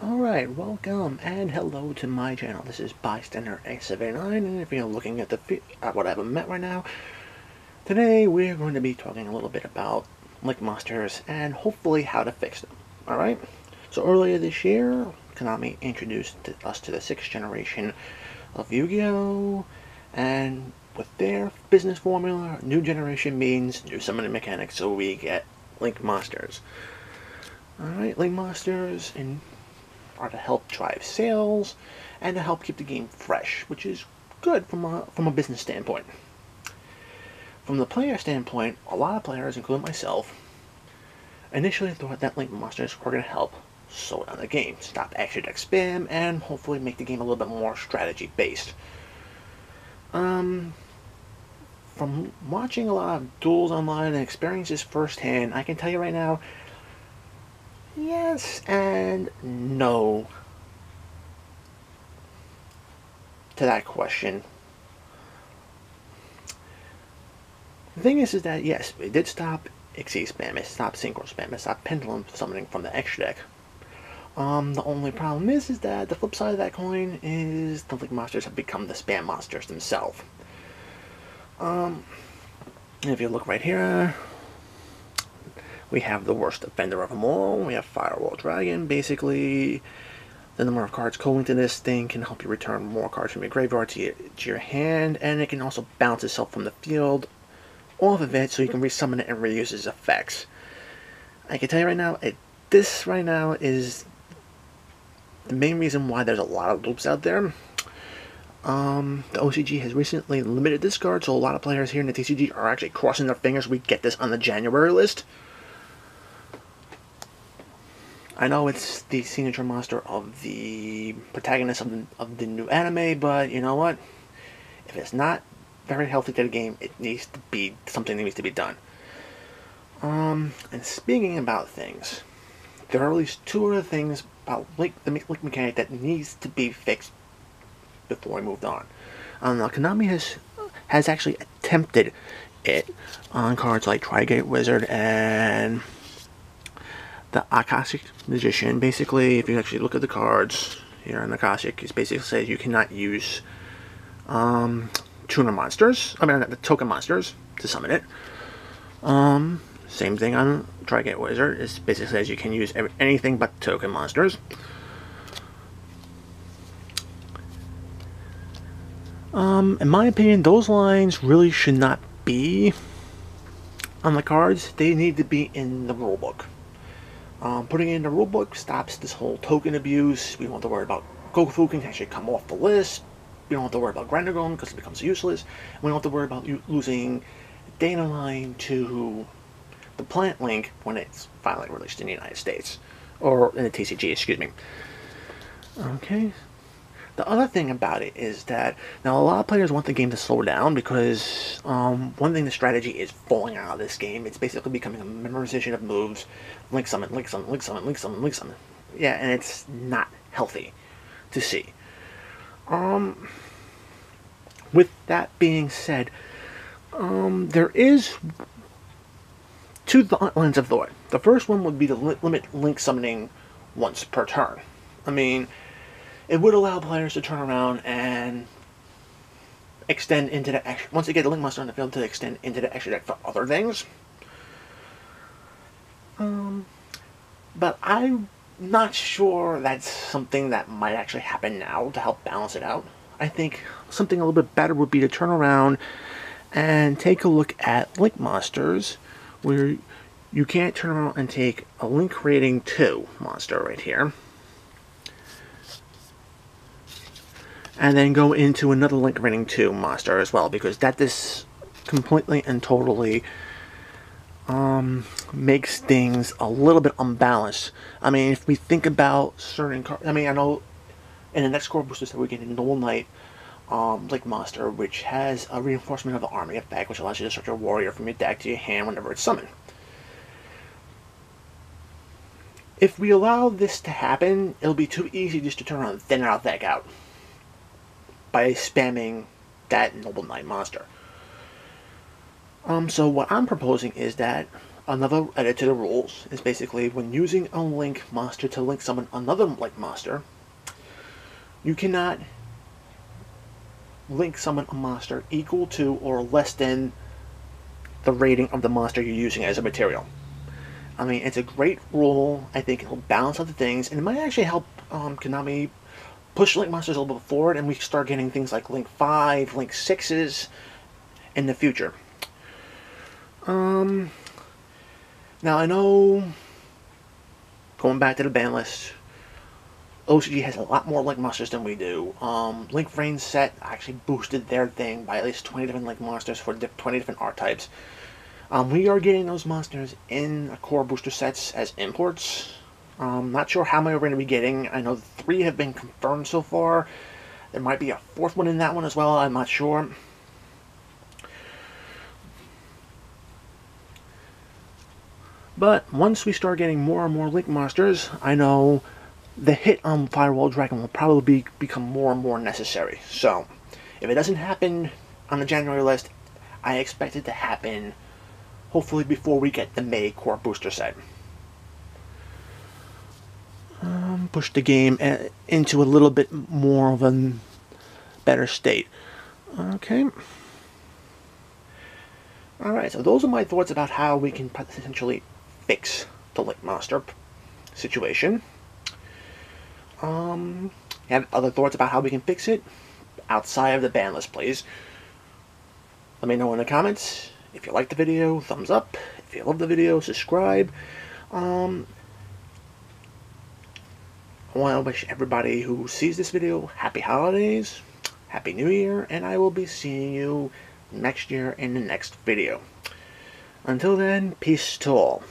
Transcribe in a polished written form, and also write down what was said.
Alright, welcome and hello to my channel. This is Bystander A79, and if you're looking at at what I have met right now, today we're going to be talking a little bit about Link Monsters and hopefully how to fix them. Alright? So earlier this year, Konami introduced us to the 6th generation of Yu-Gi-Oh! And with their business formula, new generation means new summoning mechanics, so we get Link Monsters. Alright, Link Monsters are to help drive sales and to help keep the game fresh, which is good from a business standpoint. From the player standpoint, a lot of players, including myself, initially thought that Link Monsters were going to help slow down the game, stop extra deck spam, and hopefully make the game a little bit more strategy based. From watching a lot of duels online and experiences firsthand, I can tell you right now, yes and no to that question. The thing is that yes, it did stop Xyz spam, it stopped Synchro spam, it stopped Pendulum summoning from the extra deck. The only problem is that the flip side of that coin is the Link monsters have become the spam monsters themselves. If you look right here, we have the worst offender of them all. We have Firewall Dragon. Basically, the number of cards co-linked to this thing can help you return more cards from your graveyard to your hand, and it can also bounce itself from the field off of it so you can resummon it and reuse its effects. I can tell you right now, this right now is the main reason why there's a lot of loops out there. The OCG has recently limited this card, so a lot of players here in the TCG are actually crossing their fingers we get this on the January list. I know it's the signature monster of the protagonist of the new anime, but you know what? If it's not very healthy to the game, it needs to be something that needs to be done. And speaking about things, there are at least two other things about the Link mechanic that needs to be fixed before we moved on. Now, Konami has actually attempted it on cards like Tri-Gate Wizard and the Akashic Magician. Basically, if you actually look at the cards here on Akashic, it basically says you cannot use tuner monsters, the token monsters, to summon it. Same thing on Tri-Gate Wizard. It basically says you can use anything but token monsters. In my opinion, those lines really should not be on the cards. They need to be in the rulebook. Putting it in the rulebook stops this whole token abuse. We don't have to worry about Goku can actually come off the list. We don't have to worry about Grandagon because it becomes useless. And we don't have to worry about losing Data Line to the Plant Link when it's finally released in the United States. Or in the TCG, excuse me. Okay. The other thing about it is that now a lot of players want the game to slow down because one thing the strategy is falling out of this game. It's basically becoming a memorization of moves, link summon, link summon, link summon, link summon, link summon. Yeah, and it's not healthy to see. With that being said, there is two lines of thought. The first one would be to limit link summoning once per turn. I mean, it would allow players to turn around and extend into the extra, once they get the Link Monster on the field, to extend into the extra deck for other things. But I'm not sure that's something that might actually happen now to help balance it out. I think something a little bit better would be to turn around and take a look at Link Monsters, where you can't turn around and take a Link Rating 2 monster right here, and then go into another Link Rating 2 monster as well, because that is completely and totally makes things a little bit unbalanced. I mean, if we think about certain cards, I know in the next core boosters that we get in Noble Knight, Link Monster, which has a reinforcement of the army effect, which allows you to search a warrior from your deck to your hand whenever it's summoned. If we allow this to happen, it'll be too easy just to turn around and thin our deck out by spamming that Noble Knight monster. So what I'm proposing is that Another edit to the rules is basically when using a link monster to link summon another link monster, you cannot link summon a monster equal to or less than the rating of the monster you're using as a material. I mean, it's a great rule. I think it'll balance out the things, and it might actually help Konami push Link monsters a little bit forward, and we start getting things like Link 5, Link 6s in the future. Now I know, going back to the ban list, OCG has a lot more Link monsters than we do. Link Rain set actually boosted their thing by at least 20 different Link monsters for 20 different archetypes. We are getting those monsters in core booster sets as imports. Not sure how many we're going to be getting. I know 3 have been confirmed so far. There might be a 4th one in that one as well. I'm not sure. But once we start getting more and more Link monsters, I know the hit on Firewall Dragon will probably become more and more necessary. So, if it doesn't happen on the January list, I expect it to happen hopefully before we get the May core booster set. Push the game into a little bit more of a better state. Okay. Alright, so those are my thoughts about how we can potentially fix the Link monster situation. Have other thoughts about how we can fix it outside of the ban list, please? Let me know in the comments. If you like the video, thumbs up. If you love the video, subscribe. I want to wish everybody who sees this video happy holidays, happy new year, and I will be seeing you next year in the next video. Until then, peace to all.